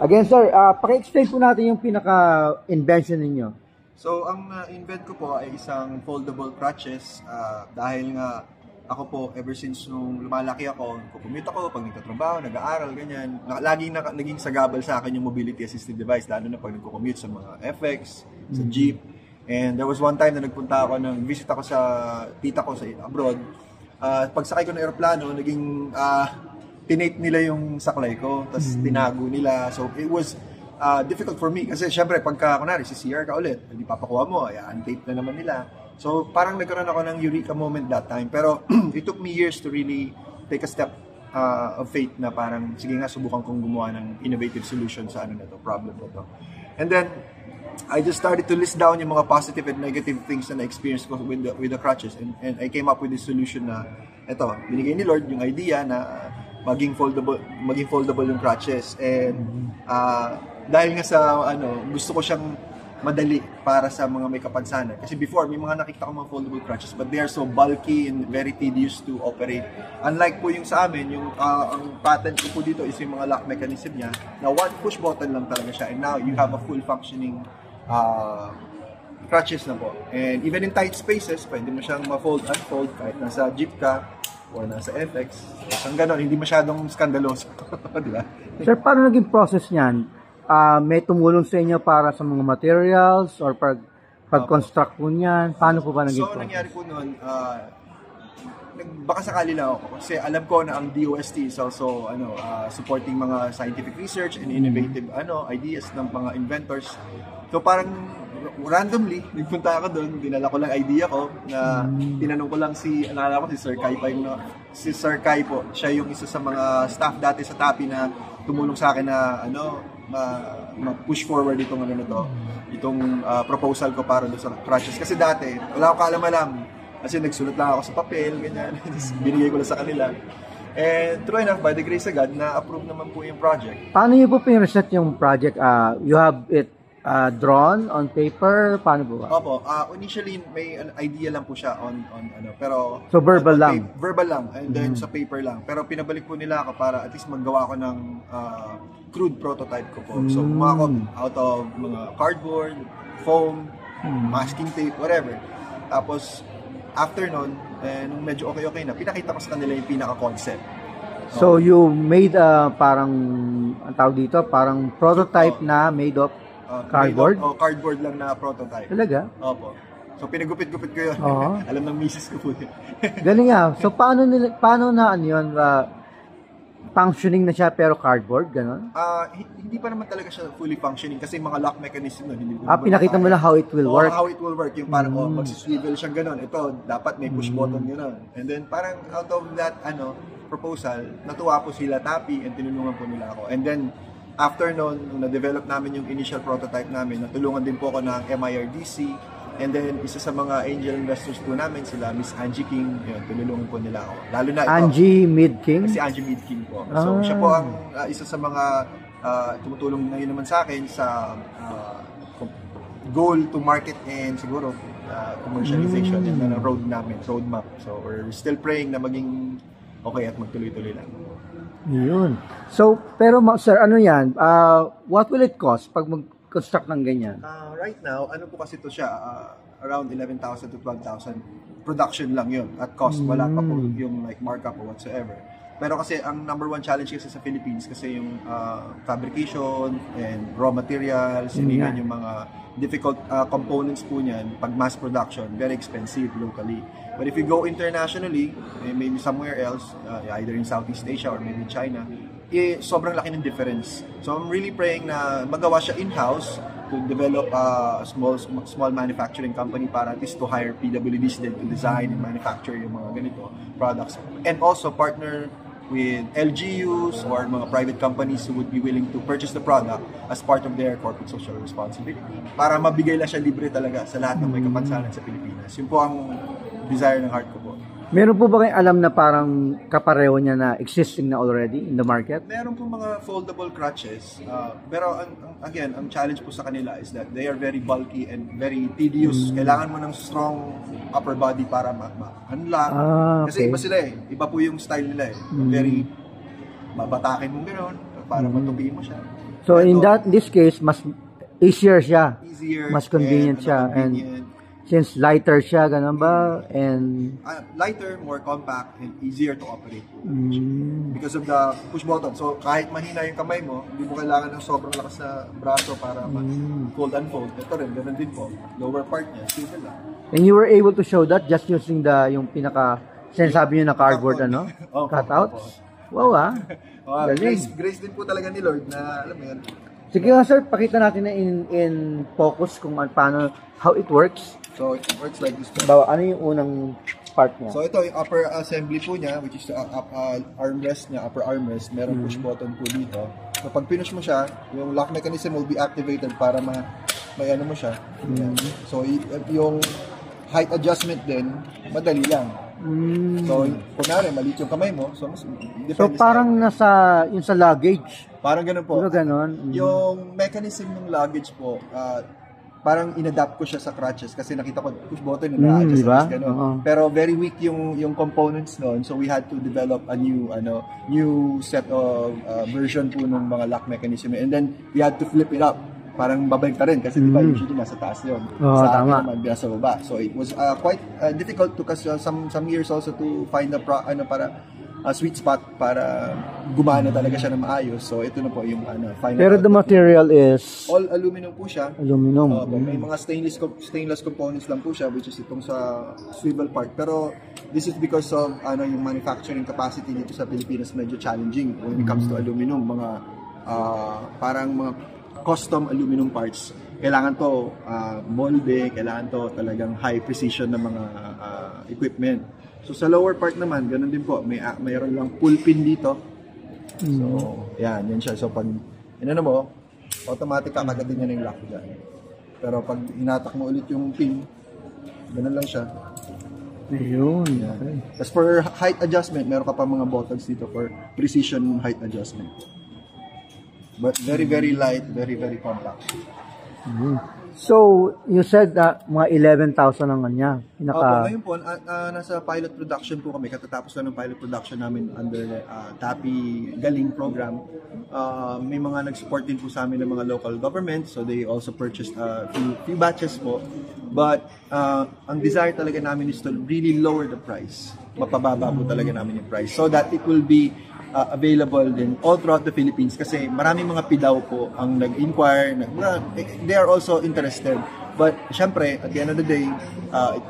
Again, sir, paki-explain po natin yung pinaka-invention ninyo. So, ang invent ko po ay isang foldable crutches dahil nga ako po, ever since nung lumalaki ako, commute ako, pag nagtatrabaho, nag-aaral, ganyan, laging naging sagabal sa akin yung mobility assisted device, lalo na pag nagko-commute sa mga FX, sa jeep. And there was one time na nagpunta ako, visit ako sa tita ko sa abroad. Pagsakay ko ng aeroplano, naging tinape nila yung saklay ko, tapos tinago nila. So it was difficult for me kasi syempre pagka kunwari si CR ka ulit, hindi papakuha mo, untape na naman nila. So parang nagkaroon ako ng eureka moment that time. Pero it took me years to really take a step of faith na parang sige nga subukan kong gumawa ng innovative solution sa problem na to. And then I just started to list down yung mga positive and negative things na na-experience ko with the crutches, and I came up with this solution na eto, binigay ni Lord yung idea na maging foldable yung crutches. And dahil nga sa gusto ko siyang madali para sa mga may kapansanan. Kasi before, may mga nakikita ko mga foldable crutches, but they are so bulky and very tedious to operate. Unlike po yung sa amin, yung ang patent ko po dito is yung mga lock mechanism niya, na one push button lang talaga siya. And now, you have a full functioning crutches na po. And even in tight spaces, pwede mo siyang ma-fold, unfold, kahit nasa jeep ka, o nasa FX. Ang ganon, hindi masyadong skandaloso. Diba? Sir, paano naging process niyan? May tumulong sa inyo para sa mga materials or pag-construct po niyan? Paano po ba naging process? So, nangyari po noon, baka sakali lang ako kasi alam ko na ang DOST is also supporting mga scientific research and innovative ideas ng mga inventors. So parang randomly nagpunta ako doon, dinala ko lang idea ko na tinanong ko lang naalala ko si Sir Kai pa si Sir Kai po, siya yung isa sa mga staff dati sa TAPI na tumulong sa akin na ma-push forward itong proposal ko para doon sa crutches. Kasi dati, wala akong kaalam-alam. Kasi nagsulat lang ako sa papel, ganyan. Binigay ko lang sa kanila. And true enough, by the grace of God, na-approve naman po yung project. Paano niyo po pinreset yung project? You have it drawn on paper? Paano po ba? Opo. Initially, may idea lang po siya pero... So, verbal lang? Verbal lang. And then sa paper lang. Pero pinabalik po nila ako para at least maggawa ko ng crude prototype ko po. So, gumawa ko out of mga cardboard, foam, masking tape, whatever. Tapos, after nun, nung medyo okay na, pinakita ko sa kanila yung pinaka-concept. So, you made parang, ang tawag dito, parang prototype na made of cardboard? Cardboard lang na prototype. Talaga? Opo. So, pinagupit-gupit ko yun. Alam ng misis ko po yun. Galing nga. So, paano na yun? Functioning na siya pero cardboard, gano'n? Hindi pa naman talaga siya fully functioning kasi mga lock mechanism nun. Pinakita mo lang how it will work? How it will work. Yung parang magsiswivel siya gano'n. Ito, dapat may push button gano'n. And then parang out of that proposal, natuwa po sila TAPI and tinulungan po nila ako. And then after nun, na-develop namin yung initial prototype namin, natulungan din po ako ng MIRDC. And then, isa sa mga angel investors po namin, sila Miss Angie King, yun, tinulungan po nila ako. Lalo na ito. Angie Mid-King? Si Angie Mid-King po. So, siya po ang isa sa mga tumutulong ngayon naman sa akin sa goal to market and siguro commercialization and roadmap. So, we're still praying na maging okay at magtuloy-tuloy lang. Yun. So, pero sir, ano yan? What will it cost pag mag-construct ng ganyan? Right now, po kasi ito siya, around 11,000 to 12,000 production lang yun at cost. Wala pa po yung like markup or whatsoever. Pero kasi ang number one challenge kasi sa Philippines kasi yung fabrication and raw materials, and even yung mga difficult components po niyan, pag mass production, very expensive locally. But if you go internationally, maybe somewhere else, either in Southeast Asia or maybe China, sobrang laki ng difference. So I'm really praying na magawa siya in-house to develop a small manufacturing company para at least to hire PWDs din to design and manufacture yung mga ganito products. And also partner with LGUs or mga private companies who would be willing to purchase the product as part of their corporate social responsibility. Para mabigay lang siya libre talaga sa lahat ng may kapansanan sa Pilipinas. Yun po ang desire ng heart ko po. Meron po ba kayong alam na parang kapareho niya na existing na already in the market? Meron po mga foldable crutches. Pero again, ang challenge po sa kanila is that they are very bulky and very tedious. Kailangan mo ng strong upper body para ma-unlock. Kasi iba sila eh. Iba po yung style nila eh. Very babatakin mo gano'n para matupiin mo siya. So in this case, mas easier siya. Easier. Mas convenient siya. And since lighter siya, ganun ba? And lighter, more compact, and easier to operate. Because of the push button. So kahit mahina yung kamay mo, hindi mo kailangan ng sobrang lakas na braso para fold and fold. Ito rin, ganun din po. Lower part niya, simple lang. And you were able to show that just using yung pinaka, sinasabi nyo na cardboard, cutouts? Wow, Grace din po talaga ni Lord na, alam mo yan. Sige nga sir, pakita natin na in focus kung paano, how it works. So it works like this. Ano yung unang part niya? So ito yung upper assembly po niya, which is the armrest niya, upper armrest. Meron push button po dito. So pag pinush mo siya, yung lock mechanism will be activated para may ano mo siya. So yung height adjustment din, madali lang. So kunwari, maliit yung kamay mo, so parang nasa yung sa luggage. Parang ganun po. Ganun. Yung mechanism ng luggage po, parang inadapt ko siya sa crutches kasi nakita ko push button na adjust diba? Pero very weak yung components noon, so we had to develop a new set of version po ng mga lock mechanism, and then we had to flip it up. Parang babalik ka rin kasi diba usually nasa taas yun. Sa akin naman nasa baba. So it was quite difficult to kasi some years also to find a sweet spot para gumana talaga siya na maayos. So ito na po yung final. Pero the material is all aluminum po siya. Aluminum. May mga stainless components lang po siya, which is itong sa swivel part. Pero this is because of yung manufacturing capacity dito sa Pilipinas medyo challenging when it comes to aluminum. Mga parang mga custom aluminum parts. Kailangan to molde, kailangan to talagang high precision na mga equipment. So sa lower part naman, ganun din po. Mayroon lang pull pin dito. So, yan siya. So pag inano mo, automatic kakagatin niya na yung lock dyan. Pero pag hinatak mo ulit yung pin, ganun lang siya. Ayun. Okay. As for height adjustment, meron ka pa mga buttons dito for precision height adjustment. But very, very light, very, very compact. So, you said that mga 11,000 ang kanya. Ngayon po, nasa pilot production po kami. Katatapos na ng pilot production namin under TAPI Galing program. May mga nag-support din po sa amin ng mga local government. So, they also purchased a few batches po. But, ang desire talaga namin is to really lower the price. Mapababa po talaga namin yung price. So that it will be available din all throughout the Philippines kasi maraming mga pidaw po ang nag-inquire, they are also interested, but syempre at the end of the day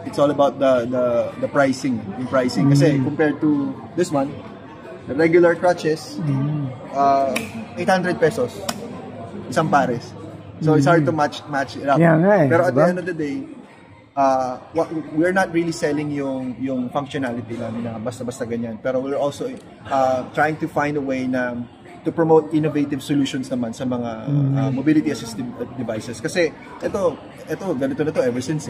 it's all about the pricing, yung pricing kasi compared to this one, the regular crutches 800 pesos isang pares, so it's hard to match it up, pero at the end of the day we're not really selling yung functionality namin na basta-basta ganyan. Pero we're also trying to find a way na to promote innovative solutions naman sa mga mobility assistive devices. Kasi ito ganito na to ever since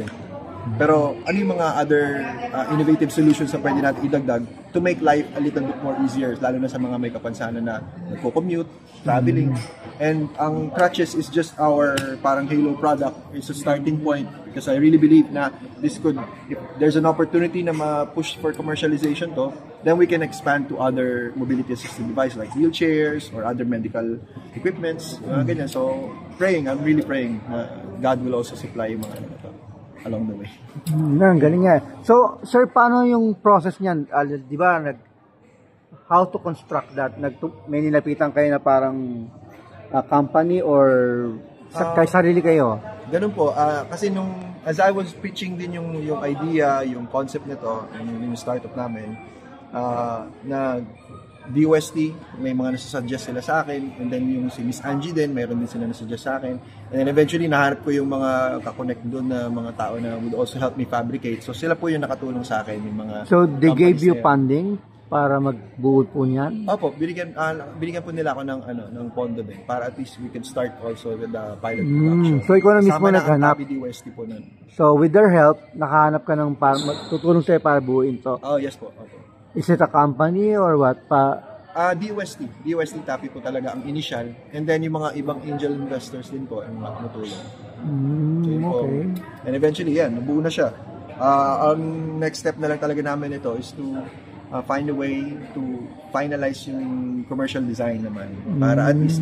Pero ano yung mga other innovative solutions na pwede natin idagdag to make life a little bit more easier, lalo na sa mga may kapansanan na nagko-commute, traveling. And ang crutches is just our parang halo product. It's a starting point because I really believe na this could, if there's an opportunity na ma-push for commercialization to, then we can expand to other mobility assisted devices like wheelchairs or other medical equipments. Ganyan. So I'm really praying na God will also supply yung mga to along the way. Ang galing nga. So, sir, paano yung process niyan? Di ba, how to construct that? May nilapitan kayo na parang company or sarili kayo? Ganun po. Kasi as I was pitching din yung idea, yung concept nito, yung startup namin, na DOST, may mga nasusuggest sila sa akin, and then yung si Miss Angie din, mayroon din sila nasusuggest sa akin, and then eventually nahanap ko yung mga kakonect doon na mga tao na would also help me fabricate. So sila po yung nakatulong sa akin, yung mga So they gave you funding para magbuod po niyan? Opo, binigyan po nila ako ng pondo din para at least we can start also with the pilot production. So ikaw na mismo naghanap? DOST po nun. So with their help, nakahanap ka ng tutulong sa'yo para buuin to? Oh, yes po. Opo. Is it a company or what? DOST TAPI po talaga ang initial, and then yung mga ibang angel investors din po ang tumutulong. So, okay. And eventually, nabuo na siya. Ang next step na lang talaga namin ito is to find a way to finalize yung commercial design naman. Para at least,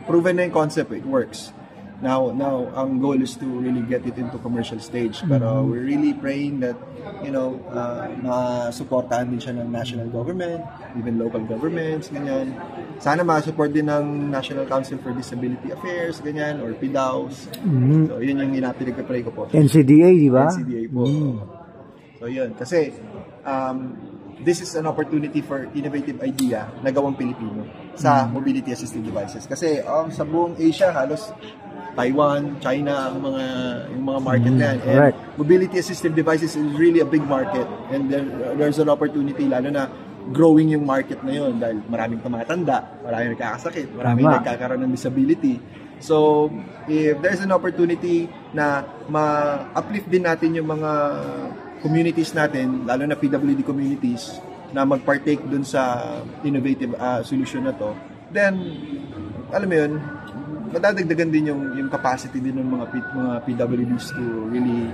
proven na yung concept, it works. Now, ang goal is to really get it into commercial stage. Pero we're really praying that, masuportahan din siya ng national government, even local governments, ganyan. Sana ma-support din ng National Council for Disability Affairs, ganyan, or PDAOs. So, yun yung pinag-pray ko po. NCDA, di ba? NCDA po. So, yun. Kasi, this is an opportunity for innovative idea na gawang Pilipino sa mobility assistive devices. Kasi sa buong Asia, halos Taiwan, China, yung mga market na yan. And mobility assistive devices is really a big market. And there's an opportunity, lalo na growing yung market na yun dahil maraming tumatanda, maraming nagkakasakit, maraming nagkakaroon ng disability. So, if there's an opportunity na ma-uplift din natin yung mga communities natin, lalo na PWD communities, na mag-partake dun sa innovative solution na to, then, alam mo yun, madadagdagan din yung capacity din ng mga PWDs to really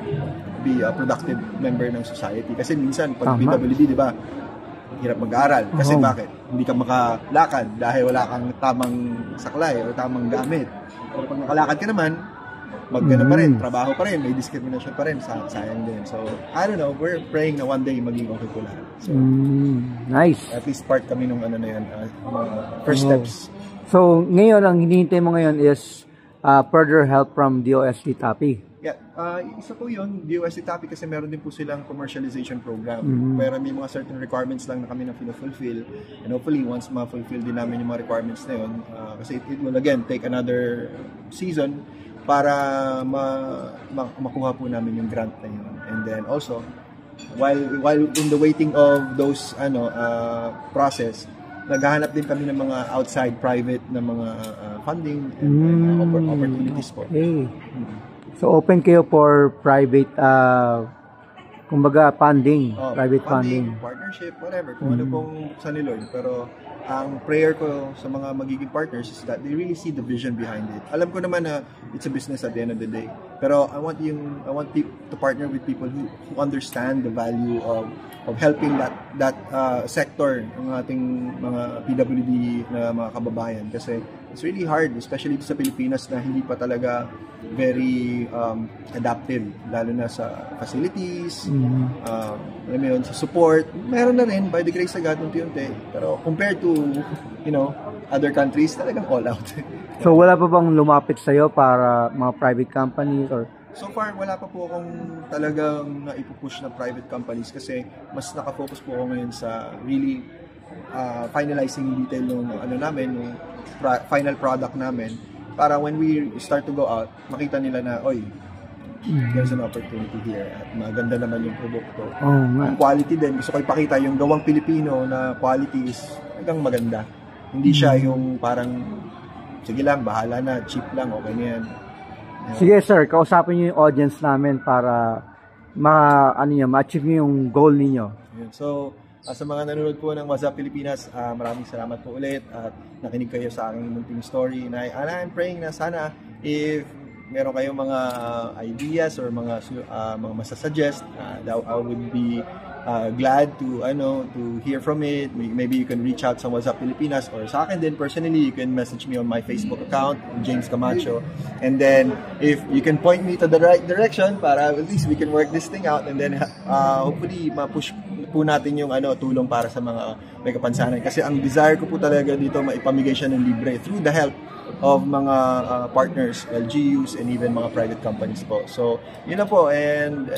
be a productive member ng society. Kasi minsan, pag PWD, di ba, hirap mag-aaral. Kasi bakit? Hindi ka makalakad dahil wala kang tamang saklay o tamang gamit. Pero pag nakalakad ka naman, magana pa rin, trabaho pa rin, may discrimination pa rin, sayang din. So, I don't know, we're praying na one day maging okay ko lahat. So, nice. At least part kami nung ano na yan, first steps. So, ngayon, ang hinihintay mo ngayon is further help from DOST TAPI. Yeah, isa po yun, DOST TAPI kasi meron din po silang commercialization program. Pero may mga certain requirements lang na kami na fulfill. And hopefully, once ma-fulfill din namin yung mga requirements na yun, kasi it will again take another season para makuha po namin yung grant na yun. And then also, while in the waiting of those process, naghahanap din kami ng mga outside private na mga funding and opportunities po. Okay. So open kayo for private kumbaga funding, private funding, partnership, whatever, kung ano pong sa ni Lord. Pero ang prayer ko sa mga magiging partners is that they really see the vision behind it. Alam ko naman na it's a business at the end of the day. Pero I want to partner with people who understand the value of helping that sector ng ating mga PWD na mga kababayan. Kasi it's really hard, especially sa Pilipinas na hindi pa talaga very adaptive, lalo na sa facilities, alam mo yun, sa support. Meron na rin, by the grace of God, unti-unti. Pero compared to, other countries, talagang all out. So wala pa bang lumapit sa'yo para mga private companies or? So far, wala pa po akong talagang naipupush na private companies kasi mas nakafocus po ako ngayon sa really finalizing detail ng namin, final product namin, para when we start to go out, makita nila na, there's an opportunity here at maganda naman yung produkto. Ang quality din, gusto ko ipakita yung gawang Pilipino na quality is hanggang maganda. Hindi siya yung parang, sige lang, bahala na, cheap lang, okay na yan. Sige sir, kausapin niyo yung audience namin para ma-achieve niyo yung goal niyo. So, sa mga nanonood po ng What's Up Pilipinas, maraming salamat po ulit at nakinig kayo sa aking munting story. And I'm praying na sana if meron kayong mga ideas or mga masasuggest, I would be glad to hear from it. Maybe you can reach out sa What's Up Pilipinas, or sa akin din personally, you can message me on my Facebook account, James Camacho. And then if you can point me to the right direction para at least we can work this thing out, and then hopefully ma-push po natin yung tulong para sa mga may kapansanan. Kasi ang desire ko po talaga dito maipamigay siya ng libre through the help of mga partners, LGUs, and even mga private companies po. So, yun na po, and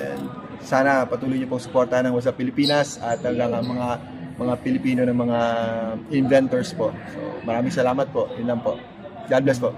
sana patuloy niyo pong suportahan ng What's Up Pilipinas at talagang mga Pilipino ng mga inventors po. So, maraming salamat po. Yun lang po. God bless po.